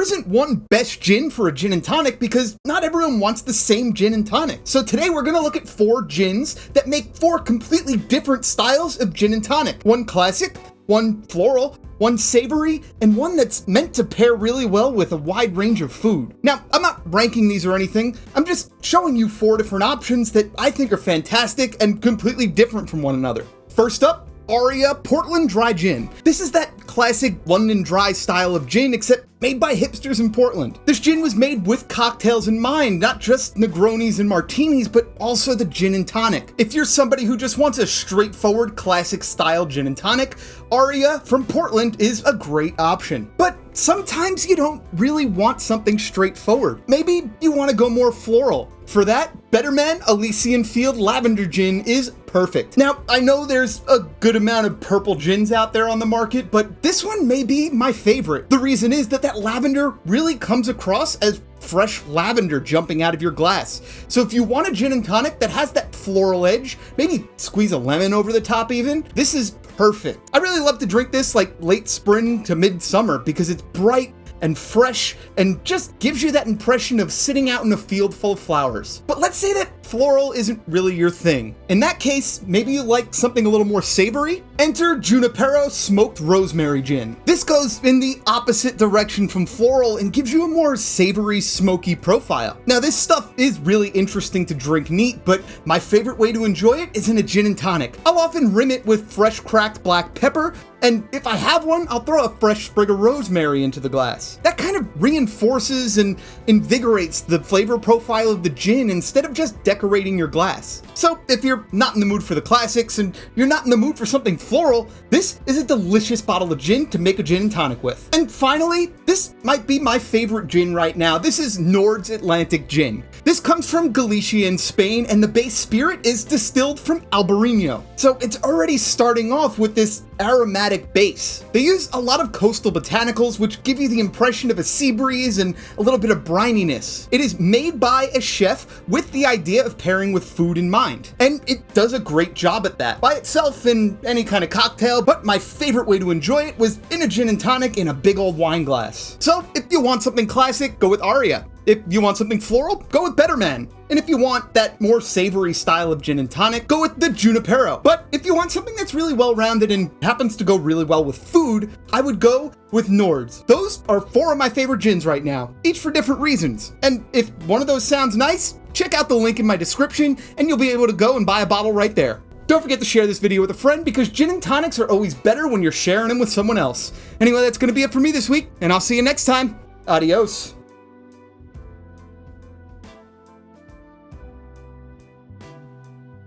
there isn't one best gin for a gin and tonic because not everyone wants the same gin and tonic. So today we're gonna look at 4 gins that make 4 completely different styles of gin and tonic. One classic, one floral, one savory, and one that's meant to pair really well with a wide range of food. Now, I'm not ranking these or anything, I'm just showing you 4 different options that I think are fantastic and completely different from one another. First up, Aria Portland Dry Gin. This is that classic London dry style of gin, except made by hipsters in Portland. This gin was made with cocktails in mind, not just Negronis and martinis, but also the gin and tonic. If you're somebody who just wants a straightforward classic style gin and tonic, Aria from Portland is a great option. But sometimes you don't really want something straightforward. Maybe you want to go more floral. For that, Better Man Elysian Field Lavender Gin is perfect. Now, I know there's a good amount of purple gins out there on the market, but this one may be my favorite. The reason is that lavender really comes across as fresh lavender jumping out of your glass. So if you want a gin and tonic that has that floral edge, maybe squeeze a lemon over the top even, this is perfect. I really love to drink this like late spring to midsummer because it's bright and fresh, and just gives you that impression of sitting out in a field full of flowers. But let's say that floral isn't really your thing. In that case, maybe you like something a little more savory? Enter Junipero Smoked Rosemary Gin. This goes in the opposite direction from floral and gives you a more savory, smoky profile. Now, this stuff is really interesting to drink neat, but my favorite way to enjoy it is in a gin and tonic. I'll often rim it with fresh cracked black pepper, and if I have one, I'll throw a fresh sprig of rosemary into the glass. That kind of reinforces and invigorates the flavor profile of the gin instead of just decorating your glass. So if you're not in the mood for the classics and you're not in the mood for something floral, this is a delicious bottle of gin to make a gin and tonic with. And finally, this might be my favorite gin right now. This is Nordés Atlantic Gin. This comes from Galicia in Spain, and the base spirit is distilled from Albariño. So it's already starting off with this aromatic base. They use a lot of coastal botanicals, which give you the impression of a sea breeze and a little bit of brininess. It is made by a chef with the idea of pairing with food in mind, and it does a great job at that. By itself in any kind of cocktail, but my favorite way to enjoy it was in a gin and tonic in a big old wine glass. So if you want something classic, go with Aria. If you want something floral, go with Better Man. And if you want that more savory style of gin and tonic, go with the Junipero. But if you want something that's really well-rounded and happens to go really well with food, I would go with Nord's. Those are 4 of my favorite gins right now, each for different reasons. And if one of those sounds nice, check out the link in my description and you'll be able to go and buy a bottle right there. Don't forget to share this video with a friend because gin and tonics are always better when you're sharing them with someone else. Anyway, that's going to be it for me this week, and I'll see you next time. Adios.